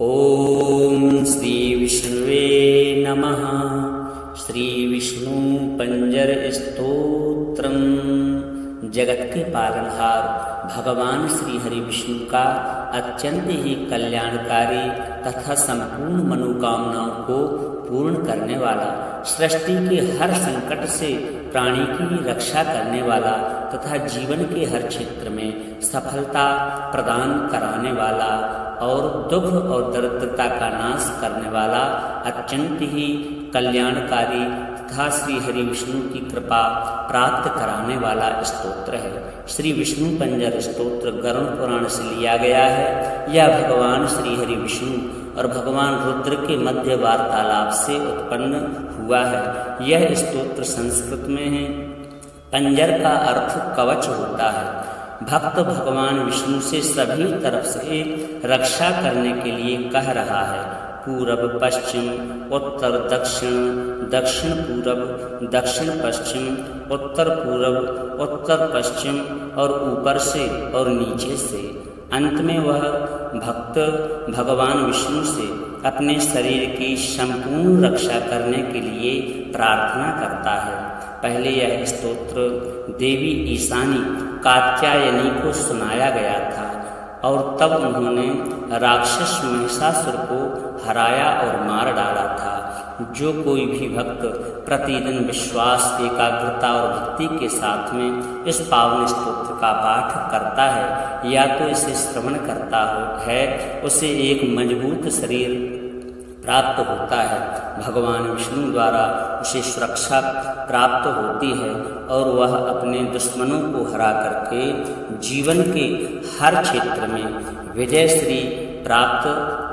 ओम श्री विष्णुवे नमः। श्री विष्णु पंजर स्तोत्रम। जगत के पालनहार भगवान श्री हरि विष्णु का अत्यंत ही कल्याणकारी तथा संपूर्ण मनोकामनाओं को पूर्ण करने वाला, सृष्टि के हर संकट से प्राणी की रक्षा करने वाला तथा जीवन के हर क्षेत्र में सफलता प्रदान कराने वाला और दुख और दरिद्रता का नाश करने वाला अत्यंत ही कल्याणकारी तथा श्री हरि विष्णु की कृपा प्राप्त कराने वाला स्तोत्र है। श्री विष्णु पंजर स्तोत्र गरुड़ पुराण से लिया गया है। यह भगवान श्री हरि विष्णु और भगवान रुद्र के मध्य वार्तालाप से उत्पन्न हुआ है। यह स्तोत्र संस्कृत में है। पंजर का अर्थ कवच होता है। भक्त भगवान विष्णु से सभी तरफ से रक्षा करने के लिए कह रहा है। पूरब पश्चिम उत्तर दक्षिण, दक्षिण पूरब दक्षिण पश्चिम, उत्तर पूरब उत्तर पश्चिम और ऊपर से और नीचे से। अंत में वह भक्त भगवान विष्णु से अपने शरीर की संपूर्ण रक्षा करने के लिए प्रार्थना करता है। पहले यह स्तोत्र देवी ईशानी कात्यायनी को सुनाया गया था और तब उन्होंने राक्षस महिषासुर को हराया और मार डाला था। जो कोई भी भक्त प्रतिदिन विश्वास, एकाग्रता और भक्ति के साथ में इस पावन स्तोत्र का पाठ करता है या तो इसे श्रवण करता है, उसे एक मजबूत शरीर प्राप्त होता है। भगवान विष्णु द्वारा उसे सुरक्षा प्राप्त होती है और वह अपने दुश्मनों को हरा करके जीवन के हर क्षेत्र में विजय श्री प्राप्त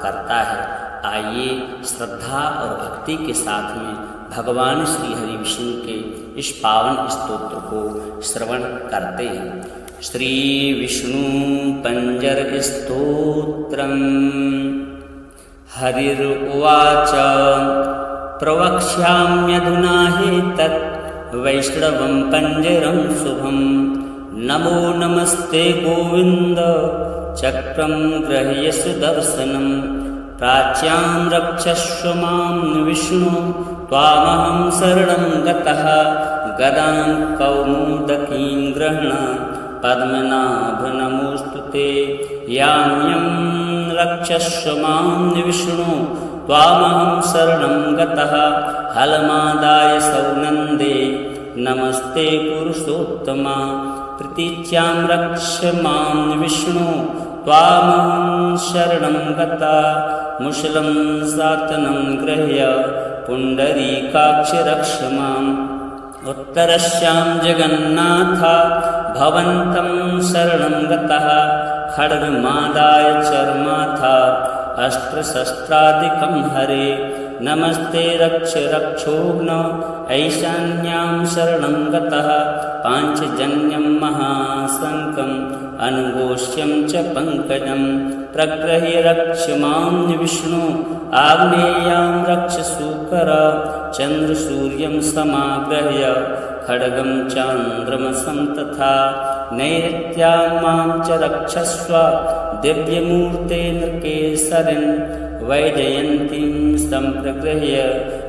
करता है। आइए श्रद्धा और भक्ति के साथ में भगवान श्री हरि विष्णु के इस पावन स्तोत्र को श्रवण करते हैं। श्री विष्णु पंजर स्तोत्रम। हरिर्वाच प्रवक्ष्याम्यधुना ह्येतत् वैष्णवं पंजरं शुभं। नमो नमस्ते गोविंद चक्रं गृह्य सुदर्शनम्। प्राच्यां रक्षस्व मां विष्णु त्वामहं शरणं गतः। गदां कौमुदकीं गृह्ण पद्मनाभ नमोस्तुते। यां रक्षस्व मां विष्णु त्वामहं शरणं गतः। हलमादाय सौनन्दे नमस्ते पुरुषोत्तमा। प्रतीच्यां रक्ष मां विष्णु त्वामहं शरणं गता। मुशलं सातनं गृह्य पुण्डरीकाक्ष रक्ष माम्। उत्तरस्यां जगन्नाथ भवन्तं शरणं गतः। खड्गमादाय चर्माथ अस्त्रशस्त्रादिकं हरे। नमस्ते रक्ष रक्षोघ्न ऐशान्यां शरणं गतः। पाञ्चजन्यं महाशङ्खं अनुघोष्यं च पङ्कजं। प्रगृह्य रक्ष मां विष्णु आग्नेयां रक्ष सूकर। चन्द्रसूर्यं समागृह्य खड्गं चान्द्रमसं तथा। नैऋत्यां मां च रक्षस्व दिव्यमूर्ते नृकेसरिन्। वैजयन्तीं सम्प्रगृह्य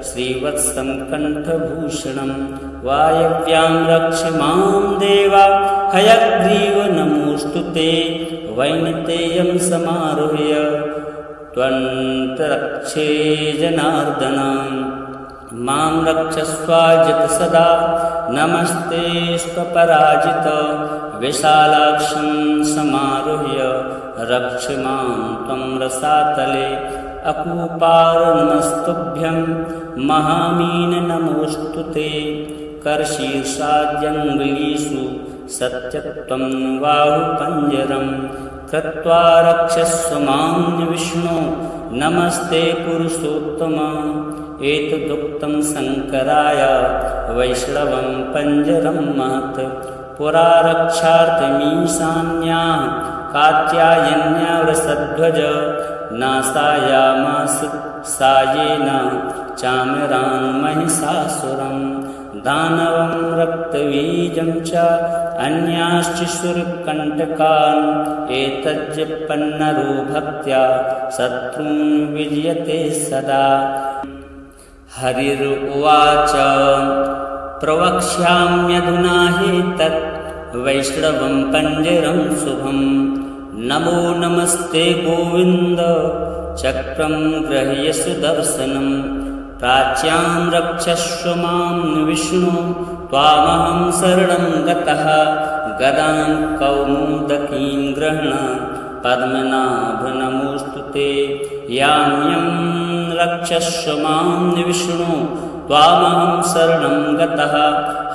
श्रीवत्सं कण्ठभूषणम्। वायव्यां रक्ष मां देवा हयग्रीव नमोऽस्तुते। वैनतेयं समारुह्य त्वन्तरक्षे जनार्दन। मां रक्षस्वाजित सदा नमस्ते स्वपराजित। विशालाक्षं समारुह्य रक्ष मां त्वं रसातले। अकूपार नमस्तुभ्यं महामीन नमोस्तुते। करशीर्षाद्यङ्गुलीषु सत्यत्वं बाहुपञ्जरं। कृत्वा रक्षस्व मां विष्णु नमस्ते पुरुषोत्तमा। एतदुक्तं शङ्कराय वैष्णवं पंजरं महत्। पुरा रक्षार्थमीशान्याः कात्यायन्या वृषध्वज। नाशायामास सायेन चामरान् महिषासुरं। दानवं रक्तबीजं च अन्याश्च शूरकण्टकान् एतज्जपन्नरो भक्त्या शत्रून् विजयते सदा। हरिरुवाच प्रवक्ष्याम्यधुना ह्येतत् वैष्णवं पञ्जरं शुभं। नमो नमस्ते गोविन्द चक्रं गृह्य सुदर्शनं। प्राच्यां रक्षस्व मां विष्णु त्वामहं शरणं गतः। गदां कौमुदकीं गृह्ण पद्मनाभ नमोऽस्तु ते। यां रक्षस्व मां विष्णु त्वामहं शरणं गतः।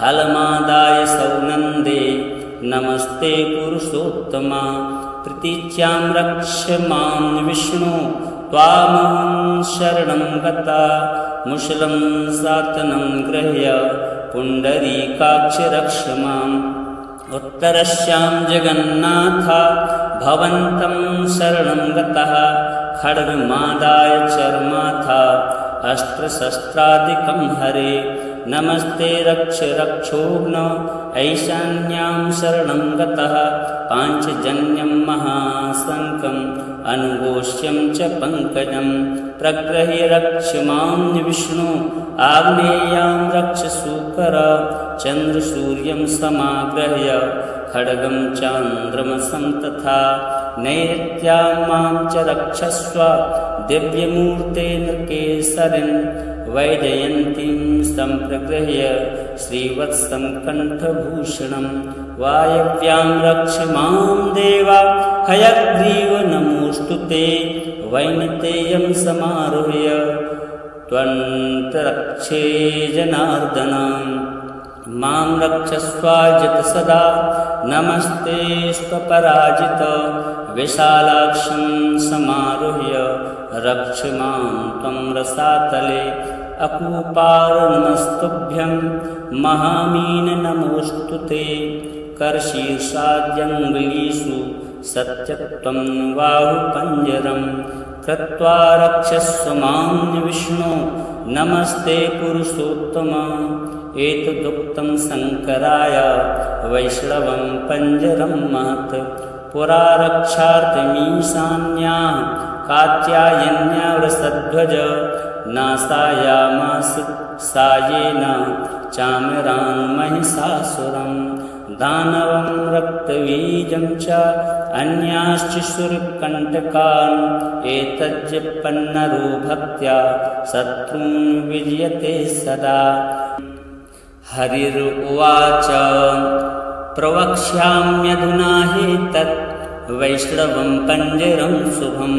हलमादाय सौनन्दे नमस्ते पुरुषोत्तमा। प्रतीच्यां रक्ष मां विष्णु त्वामहं शरणं गता। मुशलं सातनं गृह्य पुण्डरीकाक्ष रक्ष माम्। उत्तरस्यां जगन्नाथ भवन्तं शरणं गतः। खड्गमादाय चर्माथ अस्त्रशस्त्रादिकं हरे। नमस्ते रक्ष रक्षोघ्न ऐशान्यां शरणं गतः। पाञ्चजन्यं महाशङ्खम् अनुघोष्यं च पङ्कजं। प्रग्रह्य रक्ष मां विष्णु आग्नेयां रक्ष सूकर। चन्द्रसूर्यं समाग्रह्य खड्गं चान्द्रमसं तथा। नैऋत्यां मां च रक्षस्व दिव्यमूर्ते नृकेसरिन्। वैजयन्तीं सम्प्रगृह्य श्रीवत्सं कण्ठभूषणं। वायव्यां रक्ष मां देवा हयग्रीव नमोऽस्तु ते। वैनतेयं समारुह्य त्वन्तरक्षे जनार्दन। मां रक्षस्वाजित सदा नमस्ते स्वपराजित। विशालाक्षं समारुह्य रक्ष मां त्वं रसातले। अकूपार नमस्तुभ्यं महामीन नमोऽस्तु ते। करशीर्षाद्यङ्गुलीषु सत्यत्वं बाहुपञ्जरं। कृत्वा रक्षस्व मां विष्णु नमस्ते पुरुषोत्तम। एतदुक्तं शङ्कराय वैष्णवं पञ्जरं महत्। पुरा रक्षार्थमीशान्या कात्यायन्या वृषध्वज। नाशायामास सायेन चामरान् महिषासुरम्। दानवं रक्तबीजं च अन्याश्च शूरकण्टकान् एतज्जपन्नरो भक्त्या शत्रून् विजयते सदा। हरिरुवाच प्रवक्ष्याम्यधुना ह्येतत् वैष्णवं पञ्जरं शुभं।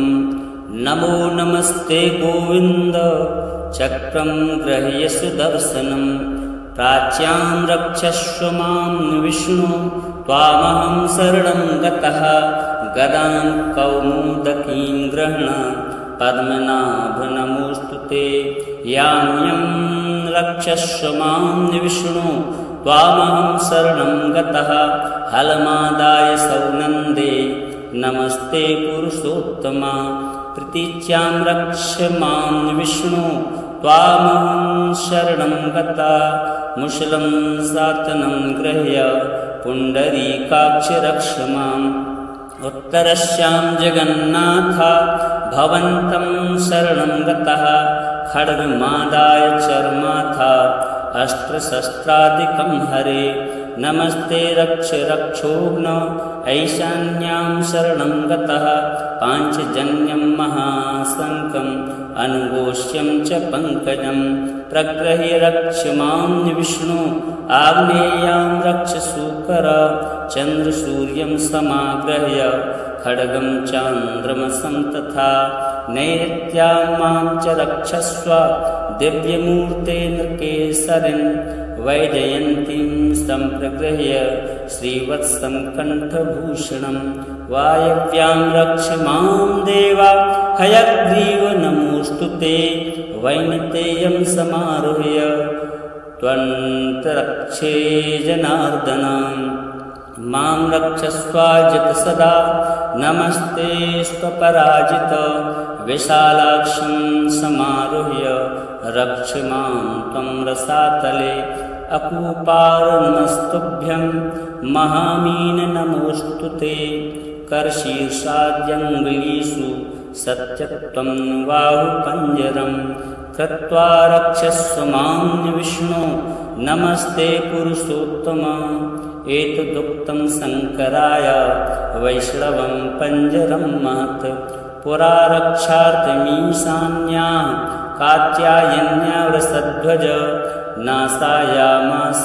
नमो नमस्ते गोविन्द चक्रं गृह्य सुदर्शनं। प्राच्यां रक्षस्व मां विष्णु त्वामहं शरणं गतः। गदां कौमुदकीं गृह्ण पद्मनाभ नमोऽस्तु ते। यां रक्षस्व मां विष्णु त्वामहं शरणं गतः। हलमादाय सौनन्दे नमस्ते पुरुषोत्तमा। प्रतीच्यां रक्ष मां विष्णु त्वामहं शरणं गता। मुशलं सातनं गृह्य पुण्डरीकाक्ष रक्ष माम्। उत्तरस्यां जगन्नाथ भवन्तं शरणं गतः। खड्गमादाय चर्माथ अस्त्रशस्त्रादिकं हरे। नमस्ते रक्ष रक्षोघ्न ऐशान्यां शरणं गतः। पाञ्चजन्यं महाशङ्खम् अनुघोष्यं च पङ्कजं। प्रग्रह्य रक्ष मां विष्णु आग्नेयां रक्ष सूकर। चन्द्रसूर्यं समाग्रह्य खड्गं चान्द्रमसं तथा। नैऋत्यां मां च रक्षस्व दिव्यमूर्ते नृकेसरिन्। वैजयन्तीं सम्प्रगृह्य श्रीवत्सं कण्ठभूषणं। वायव्यां रक्ष मां देवा हयग्रीव नमोऽस्तु ते। वैनतेयं समारुह्य त्वन्तरक्षे जनार्दन। मां रक्षस्वाजित सदा नमस्ते स्वपराजित। विशालाक्षं समारुह्य रक्ष मां त्वं रसातले। अकूपार्नमस्तुभ्यं महामीन नमोऽस्तु ते करशीर्षाद्यङ्गुलीषु सत्यत्वं बाहुपञ्जरं कृत्वा रक्षस्व मां विष्णो नमस्ते पुरुषोत्तम एतदुक्तं शङ्कराय वैष्णवं पञ्जरं महत् पुरा रक्षार्थमीशान्या कात्यायन्या वृषध्वज नासायामास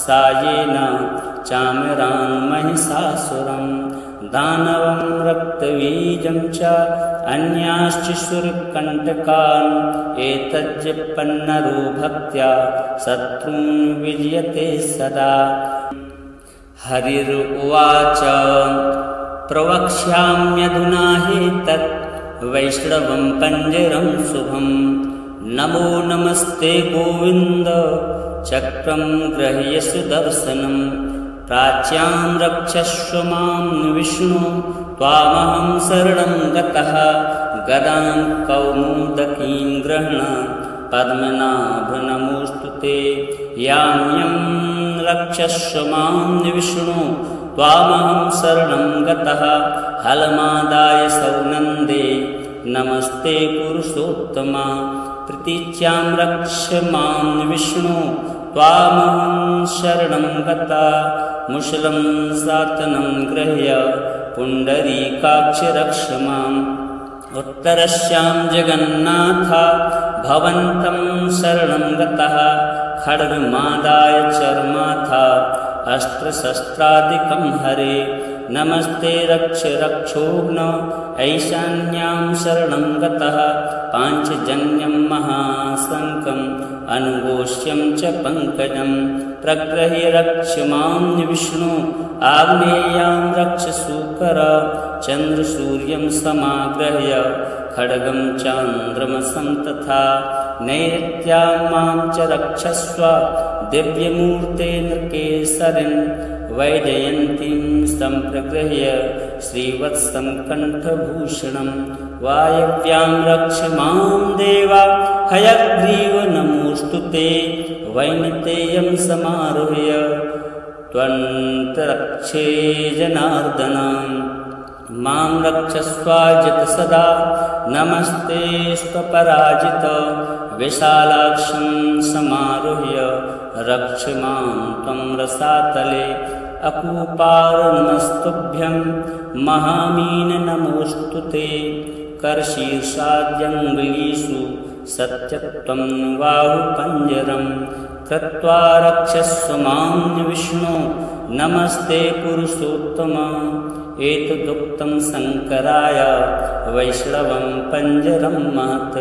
सायेन चामरान् महिषासुरं दानवं रक्तबीजं च अन्याश्च शूरकण्टकान् एतज्जपन्नरो भक्त्या शत्रून् विजयते सदा। हरिरुवाच प्रवक्ष्याम्यधुना ह्येतत् वैष्णवं पञ्जरं शुभं नमो नमस्ते गोविन्द चक्रं गृह्य सुदर्शनं प्राच्यां रक्षस्व मां विष्णु त्वामहं शरणं गतः गदां कौमुदकीं गृह्ण पद्मनाभ नमोऽस्तु ते यां रक्षस्व मां विष्णु त्वामहं शरणं गतः हलमादाय सौनन्दे नमस्ते पुरुषोत्तमा प्रतीच्यां रक्ष मां विष्णु त्वामहं शरणं गता मुशलं सातनं गृह्य पुण्डरीकाक्ष रक्ष माम् उत्तरस्यां जगन्नाथ भवन्तं शरणं गतः खड्गमादाय चर्माथ अस्त्रशस्त्रादिकं हरे नमस्ते रक्ष रक्षोघ्न ऐशान्यां शरणं गतः पाञ्चजन्यं महाशङ्कम् अनुगोष्यं च पङ्कजं प्रग्रह्य रक्ष मां विष्णु आग्नेयां रक्ष सूकर चन्द्रसूर्यं समाग्रह्य खड्गं चान्द्रमसं तथा नैऋत्यां मां च रक्षस्व दिव्यमूर्ते नृकेसरिन् वैजयन्तीं सम्प्रगृह्य श्रीवत्सं कण्ठभूषणं वायव्यां रक्ष मां देवा हयग्रीव नमोऽस्तु ते वैनतेयं समारुह्य त्वन्तरक्षे जनार्दन मां रक्षस्वाजित सदा नमस्ते स्वपराजित विशालाक्षं समारुह्य रक्ष मां त्वं रसातले अकूपार्नमस्तुभ्यं महामीन नमोऽस्तु ते करशीर्षाद्यङ्गुलीषु सत्यत्वं बाहुपञ्जरं कृत्वा रक्षस्व मां विष्णो नमस्ते पुरुषोत्तम एतदुक्तं शङ्कराय वैष्णवं पञ्जरं महत्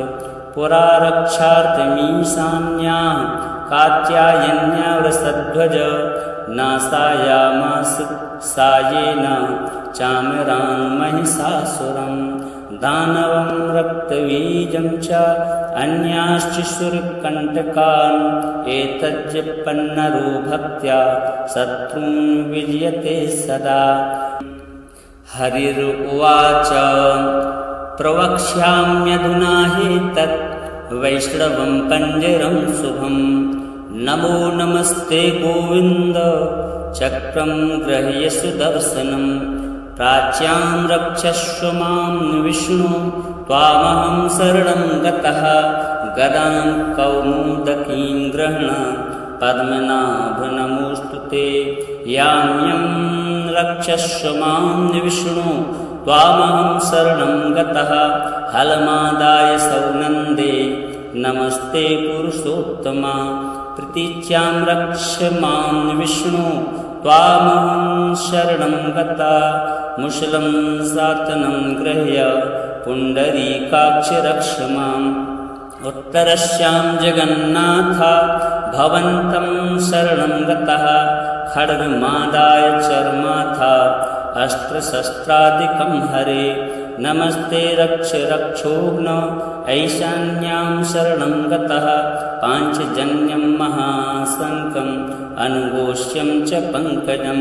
पुरा रक्षार्थमीशान्या कात्यायन्या वृषध्वज नासायामास सायेन चामरान् महिषासुरं दानवं रक्तबीजं च अन्याश्च शूरकण्टकान् एतज्जपन्नरो भक्त्या शत्रून् विजयते सदा। हरिरुवाच प्रवक्ष्याम्यधुना ह्येतत् वैष्णवं पञ्जरं शुभं नमो नमस्ते गोविन्द चक्रं गृह्य सुदर्शनं प्राच्यां रक्षस्व मां विष्णु त्वामहं शरणं गतः गदां कौमुदकीं गृह्ण पद्मनाभ नमोऽस्तु ते यां रक्षस्व मां विष्णु त्वामहं शरणं गतः हलमादाय सौनन्दे नमस्ते पुरुषोत्तमा प्रतीच्यां रक्ष मां विष्णु त्वामहं शरणं गता मुशलं सातनं गृह्य पुण्डरीकाक्ष रक्ष माम् उत्तरस्यां जगन्नाथ भवन्तं शरणं गतः खड्गमादाय चर्माथ अस्त्रशस्त्रादिकं हरे नमस्ते रक्ष रक्षोघ्न ऐशान्यां शरणं गतः पाञ्चजन्यं महाशङ्कम् अनुगोष्यं च पङ्कजं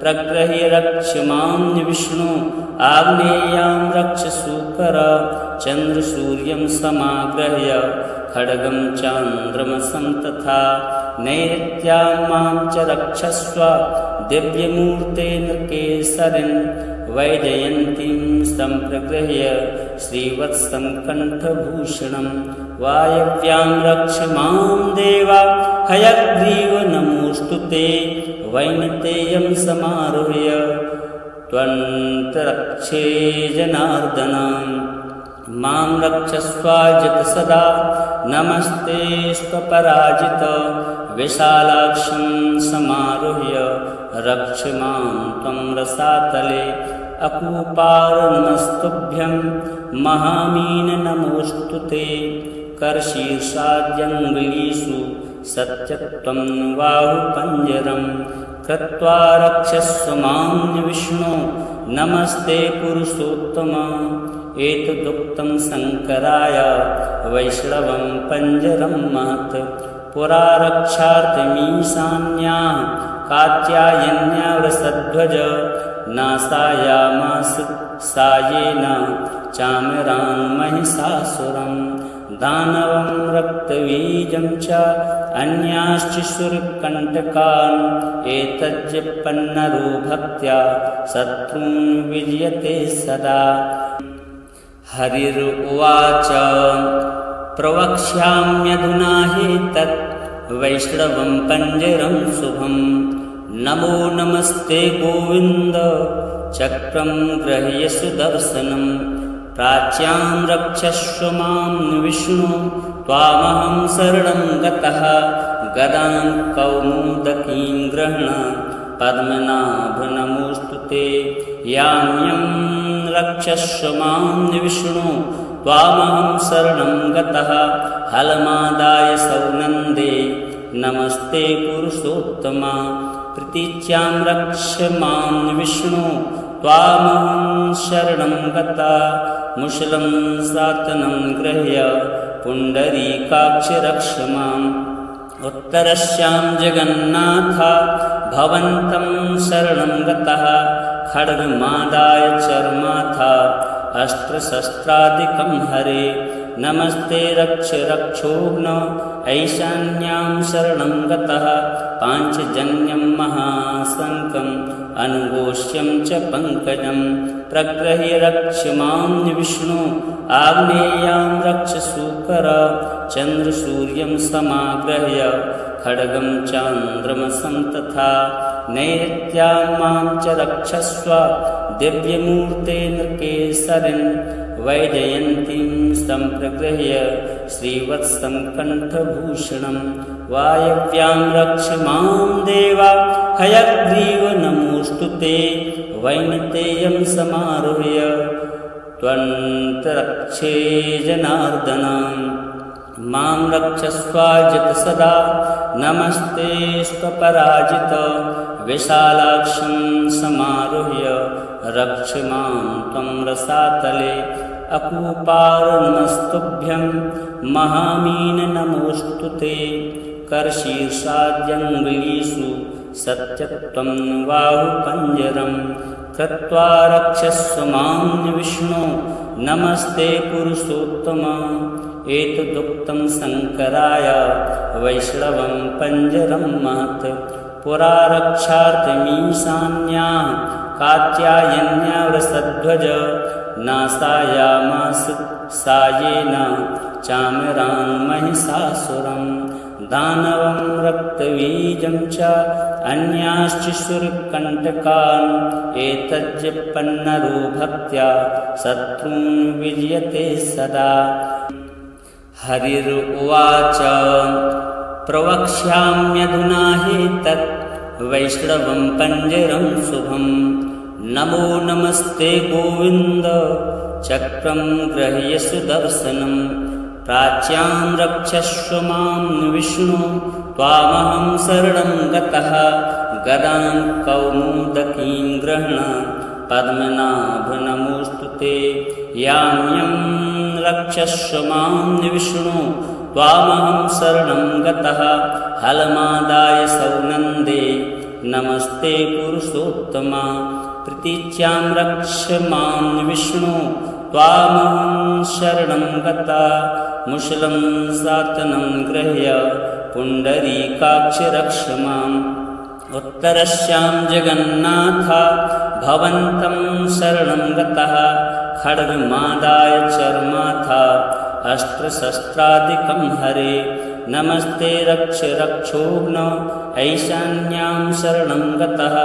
प्रग्रह्य रक्ष मां विष्णु आग्नेयां रक्ष सूकर चन्द्रसूर्यं समाग्रह्य खड्गं चान्द्रमसं तथा नैऋत्यां मां च रक्षस्व दिव्यमूर्ते नृकेसरिन् वैजयन्तीं सम्प्रगृह्य श्रीवत्सं कण्ठभूषणं वायव्यां रक्ष मां देवा हयग्रीव नमोऽस्तु ते वैनतेयं समारुह्य त्वन्तरक्षे जनार्दन मां रक्षस्वाजित सदा नमस्ते स्वपराजित विशालाक्षं समारुह्य रक्ष मां त्वं रसातले अकूपार नमस्तुभ्यं महामीन नमोऽस्तु ते करशीर्षाद्यङ्गुलीषु सत्यत्वं बाहुपञ्जरं कृत्वा रक्षस्व मां विष्णो नमस्ते पुरुषोत्तम एतदुक्तं शङ्कराय वैष्णवं पञ्जरं महत् पुरा रक्षार्थमीशान्या कात्यायन्या वृषध्वज नासायामास सायेन चामरान् महिषासुरं दानवं रक्तबीजं च अन्याश्च शूरकण्टकान् एतज्जपन्नरो भक्त्या शत्रून् विजयते सदा। हरिरुवाच प्रवक्ष्याम्यधुना ह्येतत् वैष्णवं पञ्जरं शुभं नमो नमस्ते गोविन्द चक्रं गृह्य सुदर्शनं प्राच्यां रक्षस्व मां विष्णु त्वामहं शरणं गतः गदां कौमुदकीं गृह्ण पद्मनाभ नमोऽस्तु ते याम्यं रक्षस्व मां विष्णु त्वामहं शरणं गतः हलमादाय सौनन्दे नमस्ते पुरुषोत्तमा प्रतीच्यां रक्ष मां विष्णु त्वामहं शरणं गता मुशलं सातनं गृह्य पुण्डरीकाक्ष रक्ष माम् उत्तरस्यां जगन्नाथ भवन्तं शरणं गतः खड्गमादाय चर्माथ अस्त्रशस्त्रादिकं हरे नमस्ते रक्ष रक्षोघ्न ऐशान्यां शरणं गतः पाञ्चजन्यं महाशङ्खम् अनुघोष्यं च पङ्कजं प्रगृह्य रक्ष मां विष्णु आग्नेयां रक्ष सूकर चन्द्रसूर्यं समाग्रह्य खड्गं चान्द्रमसं तथा नैऋत्यां मां च रक्षस्व दिव्यमूर्ते नृकेसरिन् वैजयन्तीं सम्प्रगृह्य श्रीवत्सं कण्ठभूषणं वायव्यां रक्ष मां देवा हयग्रीव नमोऽस्तु ते वैनतेयं समारुह्य त्वन्तरक्षे जनार्दन मां रक्षस्वाजित सदा नमस्ते स्वपराजित विशालाक्षं समारुह्य रक्ष मां त्वं रसातले अकूपार नमस्तुभ्यं महामीन नमोऽस्तु ते करशीर्षाद्यङ्गुलीषु सत्यत्वं बाहुपञ्जरं कृत्वा रक्षस्व मां विष्णो नमस्ते पुरुषोत्तम एतदुक्तं शङ्कराय वैष्णवं पञ्जरं महत् पुरा रक्षार्थमीशान्या कात्यायन्या वृषध्वज नासायामास सायेन चामरान् महिषासुरं दानवं रक्तबीजं च अन्याश्च शूरकण्टकान् एतज्जपन्नरो भक्त्या शत्रून् विजयते सदा। हरिरुवाच प्रवक्ष्याम्यधुना ह्येतत् वैष्णवं पञ्जरं शुभं नमो नमस्ते गोविन्द चक्रं गृह्य सुदर्शनं प्राच्यां रक्षस्व मां विष्णु त्वामहं शरणं गतः गदां कौमुदकीं गृह्ण पद्मनाभ नमोऽस्तु ते याम्यं रक्षस्व मां विष्णु त्वामहं शरणं गतः हलमादाय सौनन्दे नमस्ते पुरुषोत्तमा प्रतीच्यां रक्ष मां विष्णु त्वामहं शरणं गता मुशलं सातनं गृह्य पुण्डरीकाक्ष रक्ष माम् उत्तरस्यां जगन्नाथ भवन्तं शरणं गतः खड्गमादाय चर्माथ अस्त्रशस्त्रादिकं हरे नमस्ते रक्ष रक्षोघ्न ऐशान्यां शरणं गतः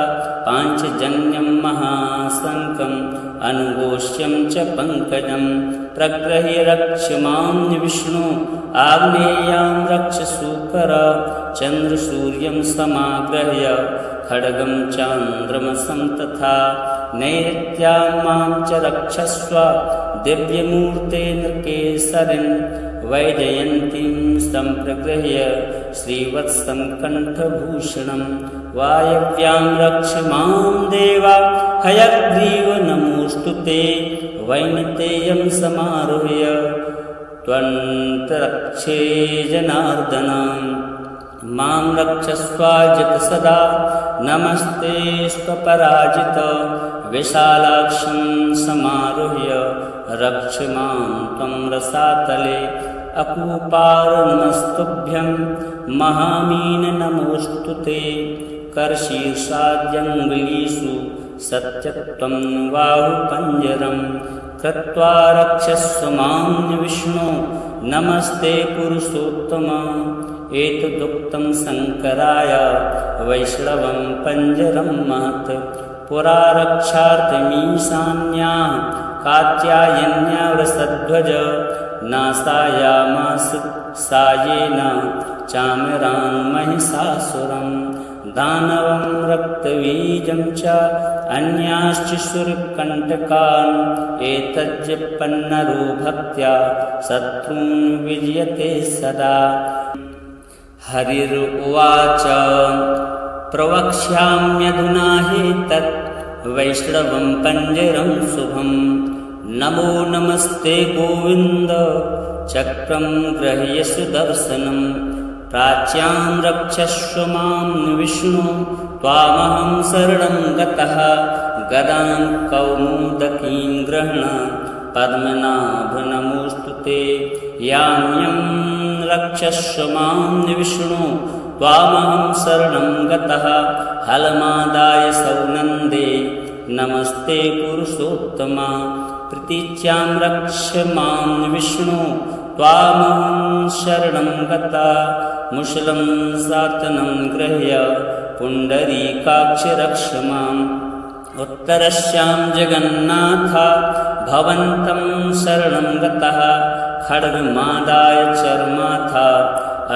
पाञ्चजन्यं महाशङ्खम् अनुगोष्यं च पङ्कजं प्रग्रह्य रक्ष मां विष्णु आग्नेयां रक्ष सूकर चन्द्रसूर्यं समाग्रह्य खड्गं चान्द्रमसं तथा नैऋत्यां मां च रक्षस्व दिव्यमूर्ते नृकेसरिन् वैजयन्तीं सम्प्रगृह्य श्रीवत्सं कण्ठभूषणं वायव्यां रक्ष मां देवा हयग्रीव नमोऽस्तु ते वैनतेयं समारुह्य त्वन्तरक्षे जनार्दन मां रक्षस्वाजित सदा नमस्ते स्वपराजित विशालाक्षं समारुह्य रक्ष मां त्वं रसातले अकूपार नमस्तुभ्यं महामीन नमोऽस्तु ते करशीर्षाद्यङ्गुलीषु सत्यत्वं बाहुपञ्जरं कृत्वा रक्षस्व मां विष्णु नमस्ते पुरुषोत्तम एतदुक्तं शङ्कराय वैष्णवं पञ्जरं महत् पुरा रक्षार्थमीशान्या कात्यायन्या वृषध्वज नासायामास सायेन चामरान् महिषासुरं दानवं रक्तबीजं च अन्याश्च शूरकण्टकान् एतज्जपन्नरो भक्त्या शत्रून् विजयते सदा। हरिरुवाच प्रवक्ष्याम्यधुना ह्येतत् वैष्णवं पञ्जरं शुभं नमो नमस्ते गोविन्द चक्रं गृह्य सुदर्शनं प्राच्यां रक्षस्व मां विष्णु त्वामहं शरणं गतः गदां कौमुदकीं गृह्ण पद्मनाभ नमोऽस्तु ते याम्यं रक्षस्व मां विष्णु त्वामहं शरणं गतः हलमादाय सौनन्दे नमस्ते पुरुषोत्तमा प्रतीच्यां रक्ष मां विष्णु त्वामहं शरणं गता मुशलं सातनं गृह्य पुण्डरीकाक्ष रक्ष माम् उत्तरस्यां जगन्नाथ भवन्तं शरणं गतः खड्गमादाय चर्माथ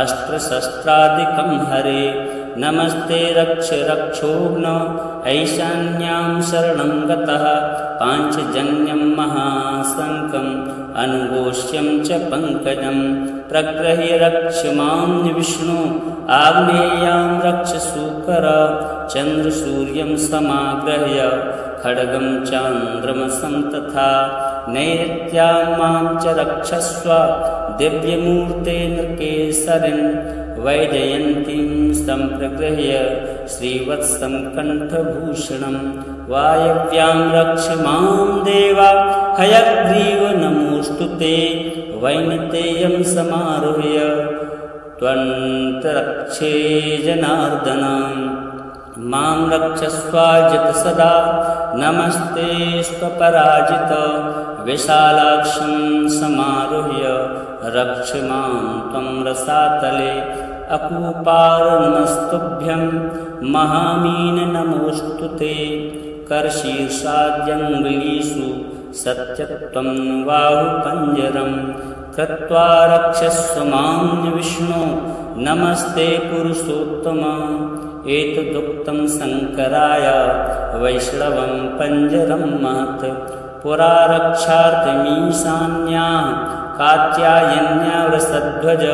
अस्त्रशस्त्रादिकं हरे नमस्ते रक्ष रक्षोघ्न ऐशान्यां शरणं गतः पाञ्चजन्यं महाशङ्खम् अनुगोष्यं च पङ्कजं प्रग्रह्य रक्ष मां विष्णु आग्नेयां रक्ष सूकर चन्द्रसूर्यं समाग्रह्य खड्गं चान्द्रमसं तथा नैऋत्यां मां च रक्षस्व दिव्यमूर्ते नृकेसरिन् वैजयन्तीं सम्प्रगृह्य श्रीवत्सं कण्ठभूषणं वायव्यां रक्ष मां देवा हयग्रीव नमोऽस्तु ते वैनतेयं समारुह्य त्वन्तरक्षे जनार्दन मां रक्षस्वाजित सदा नमस्ते स्वपराजित विशालाक्षं समारुह्य रक्ष मां त्वं रसातले अकूपार नमस्तुभ्यं महामीन नमोऽस्तु ते करशीर्षाद्यङ्गुलीषु सत्यत्वं बाहुपञ्जरं कृत्वा रक्षस्व मां विष्णु नमस्ते पुरुषोत्तम एतदुक्तं शङ्कराय वैष्णवं पञ्जरं महत् पुरा रक्षार्थमीशान्या कात्यायन्या वृषध्वज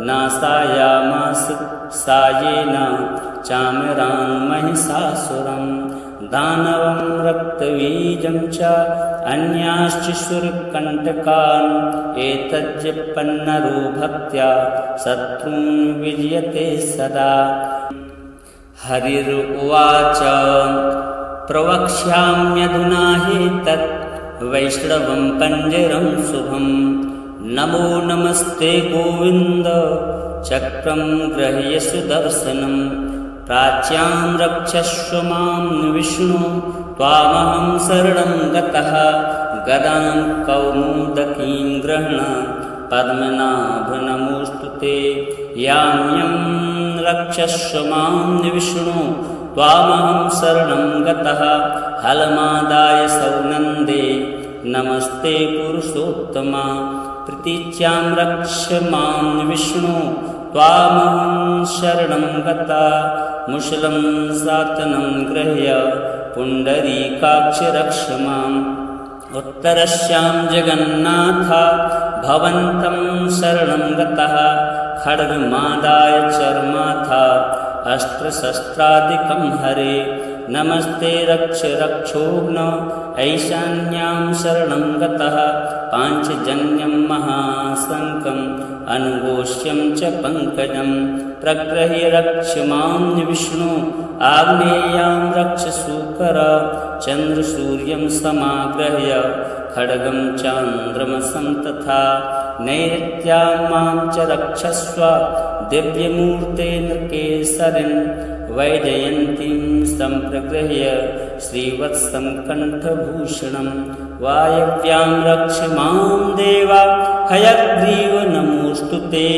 नासायामास सायेन चामरान् महिषासुरं दानवं रक्तबीजं च अन्याश्च शूरकण्टकान् एतज्जपन्नरो भक्त्या शत्रून् विजयते सदा। हरिरुवाच प्रवक्ष्याम्यधुना ह्येतत् वैष्णवं पञ्जरं शुभं। नमो नमस्ते गोविन्द चक्रं गृह्य सुदर्शनं। प्राच्यां रक्षस्व मां विष्णु त्वामहं शरणं गतः। गदां कौमुदकीं गृह्ण पद्मनाभ नमोऽस्तु ते। यां यं रक्षस्व मां विष्णु त्वामहं शरणं गतः। हलमादाय सौनन्दे नमस्ते पुरुषोत्तमा। प्रतीच्यां रक्ष मां विष्णु त्वामहं शरणं गता। मुशलं सातनं गृह्य पुण्डरीकाक्ष रक्ष माम्। उत्तरस्यां जगन्नाथ भवन्तं शरणं गतः। खड्गमादाय चर्माथ अस्त्रशस्त्रादिकं हरे। नमस्ते रक्ष रक्षोघ्न ऐशान्यां शरणं गतः। पाञ्चजन्यं महाशङ्खम् अनुघोष्यं च पङ्कजं। प्रगृह्य रक्ष मां विष्णु आग्नेयां रक्ष सूकर। चन्द्रसूर्यं समागृह्य खड्गं चान्द्रमसं तथा। नैऋत्यां मां च रक्षस्व दिव्यमूर्ते नृकेसरिन्। वैजयन्तीं सम्प्रगृह्य श्रीवत्सं कण्ठभूषणं। वायव्यां रक्ष मां देवा हयग्रीव नमोऽस्तु ते।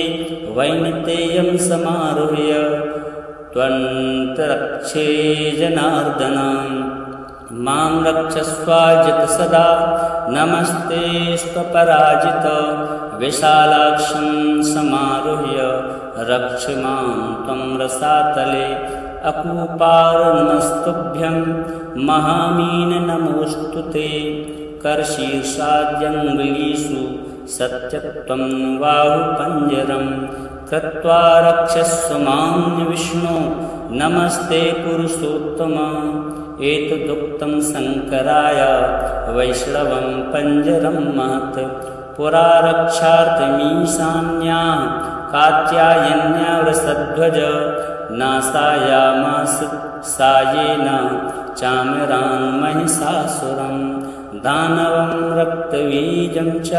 वैनतेयं समारुह्य त्वन्तरक्षे जनार्दन। मां रक्षस्वाजित सदा नमस्ते स्वपराजित। विशालाक्षं समारुह्य रक्ष मां त्वं रसातले। अकूपार नमस्तुभ्यं महामीन नमोऽस्तु ते। करशीर्षाद्यङ्गुलीषु सत्यत्वं बाहुपञ्जरं। कृत्वा रक्षस्व मां विष्णु नमस्ते पुरुषोत्तम। एतदुक्तं शङ्कराय वैष्णवं पञ्जरं महत्। पुरा रक्षार्थमीशान्या कात्यायन्या वृषध्वज। नाशायामास सायेन चामरान् महिषासुरं। दानवं रक्तबीजं च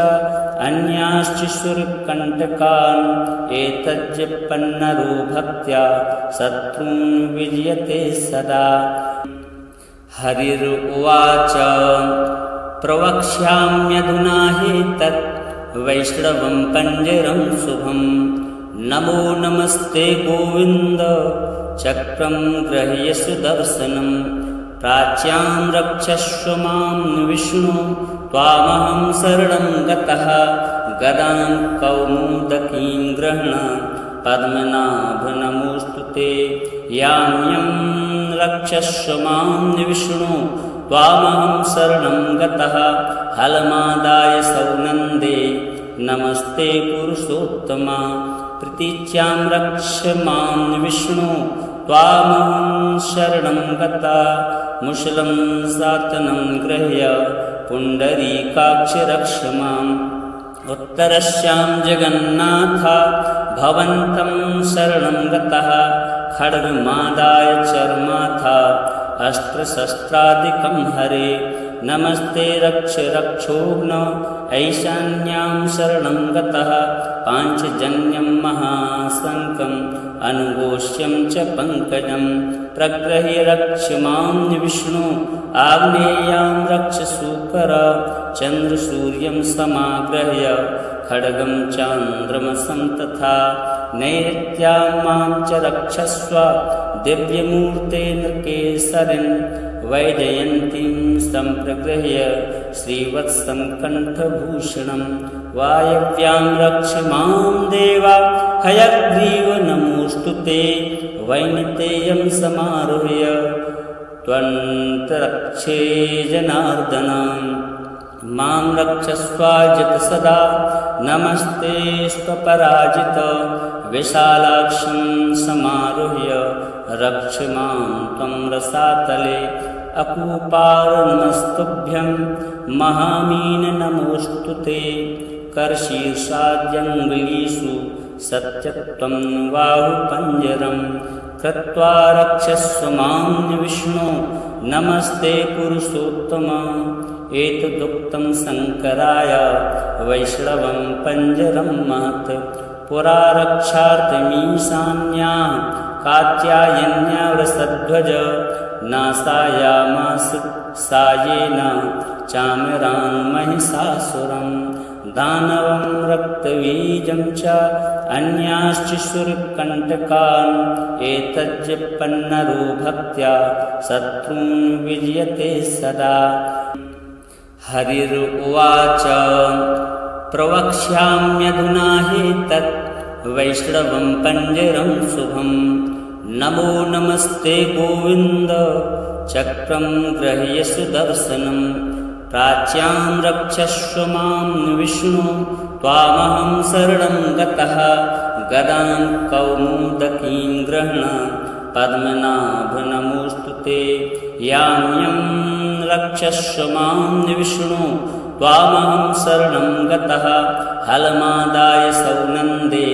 अन्याश्च शूरकण्टकान्। एतज्जपन्नरो भक्त्या शत्रून् विजयते सदा। हरिरुवाच प्रवक्ष्याम्यधुना ह्येतत् वैष्णवं पञ्जरं शुभं। नमो नमस्ते गोविन्द चक्रं गृह्य सुदर्शनं। प्राच्यां रक्षस्व मां विष्णु त्वामहं शरणं गतः। गदां कौमुदकीं गृह्ण पद्मनाभ नमोऽस्तु ते। यां यं रक्षस्व मां विष्णु त्वामहं शरणं गतः। हलमादाय सौनन्दे नमस्ते पुरुषोत्तमा। प्रतीच्यां रक्ष मां विष्णु त्वामहं शरणं गता। मुशलं सातनं गृह्य पुण्डरीकाक्ष रक्ष माम्। उत्तरस्यां जगन्नाथ भवन्तं शरणं गतः। खड्गमादाय चर्माथ अस्त्रशस्त्रादिकं हरे। नमस्ते रक्ष रक्षोघ्न ऐशान्यां शरणं गतः। पाञ्चजन्यं महाशङ्खम् अनुघोष्यं च पङ्कजं। प्रगृह्य रक्ष मां विष्णु आग्नेयां रक्ष सूकर। चन्द्रसूर्यं समागृह्य खड्गं चान्द्रमसं तथा। नैऋत्यां मां च रक्षस्व दिव्यमूर्ते नृकेसरिन्। वैजयन्तीं सम्प्रगृह्य श्रीवत्सं कण्ठभूषणं। वायव्यां रक्ष मां देवा हयग्रीव नमोऽस्तु ते। वैनतेयं समारुह्य त्वन्तरक्षे जनार्दन। मां रक्षस्वाजित सदा नमस्ते स्वपराजित। विशालाक्षं समारुह्य रक्ष मां त्वं रसातले। अकूपार नमस्तुभ्यं महामीन नमोऽस्तु ते। करशीर्षाद्यङ्गुलीषु सत्यत्वं बाहुपञ्जरं। कृत्वा रक्षस्व मां विष्णो नमस्ते पुरुषोत्तम एतदुक्तं शङ्कराय वैष्णवं पञ्जरं महत् पुरा रक्षार्थमीशान्या कात्यायन्या वृषध्वज नाशायामास सायेन चामरान् महिषासुरं दानवं रक्तबीजं च अन्याश्च शूरकण्टकान् एतज्जपन्नरो भक्त्या शत्रून् विजयते सदा। हरिरुवाच प्रवक्ष्याम्यधुना ह्येतत् वैष्णवं पञ्जरं शुभं नमो नमस्ते गोविन्द चक्रं गृह्य सुदर्शनं प्राच्यां रक्षस्व मां विष्णु त्वामहं शरणं गतः गदां कौमुदकीं गृह्ण पद्मनाभ नमोऽस्तु ते यां यं रक्षस्व मां विष्णु त्वामहं शरणं गतः हलमादाय सौनन्दे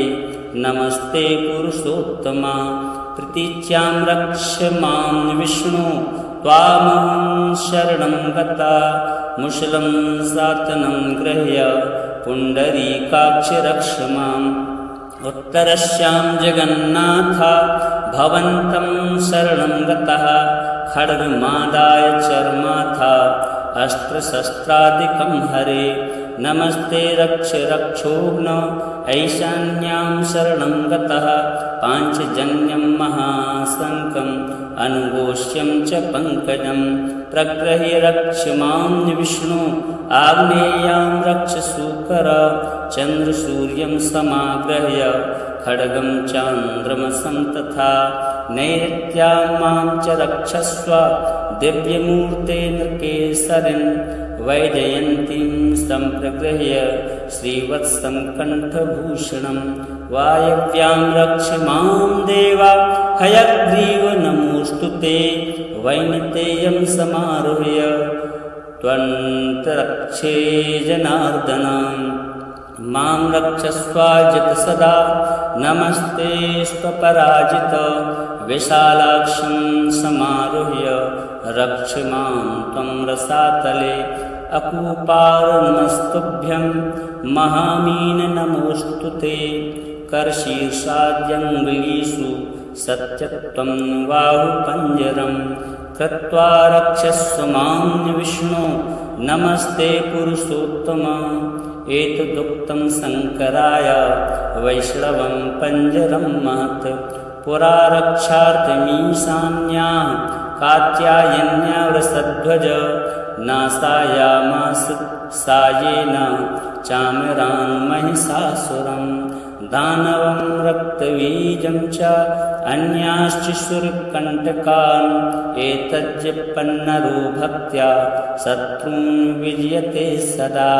नमस्ते पुरुषोत्तमा प्रतीच्यां रक्ष मां विष्णु त्वामहं शरणं गता मुशलं सातनं गृह्य पुण्डरीकाक्ष रक्ष माम् उत्तरस्यां जगन्नाथ भवन्तं शरणं गतः खड्गमादाय चर्माथ अस्त्रशस्त्रादिकं हरे नमस्ते रक्ष रक्षोघ्न ऐशान्यां शरणं गतः पाञ्चजन्यं महाशङ्खम् अनुघोष्यं च पङ्कजं प्रगृह्य रक्ष मां विष्णु आग्नेयां रक्ष सूकर चन्द्रसूर्यं समाग्रह्य खड्गं चान्द्रमसं तथा नैऋत्यां मां च रक्षस्व दिव्यमूर्ते नृकेसरिन् वैजयन्तीं सम्प्रगृह्य श्रीवत्सं कण्ठभूषणं वायव्यां रक्ष मां देवा हयग्रीव नमोऽस्तु ते वैनतेयं समारुह्य त्वन्तरक्षे जनार्दन मां रक्षस्वाजित सदा नमस्ते स्वपराजित विशालाक्षं समारुह्य रक्ष मां त्वं रसातले अकूपार नमस्तुभ्यं महामीन नमोऽस्तु ते करशीर्षाद्यङ्गुलीषु सत्यत्वं बाहुपञ्जरं कृत्वा रक्षस्व मां विष्णु नमस्ते पुरुषोत्तम एतदुक्तं शङ्कराय वैष्णवं पञ्जरं महत् पुरा रक्षार्थमीशान्या कात्यायन्या वृषध्वज नाशायामास सायेन चामरान् महिषासुरं दानवं रक्तबीजं च अन्याश्च शूरकण्टकान् एतज्जपन्नरो भक्त्या शत्रून् विजयते सदा।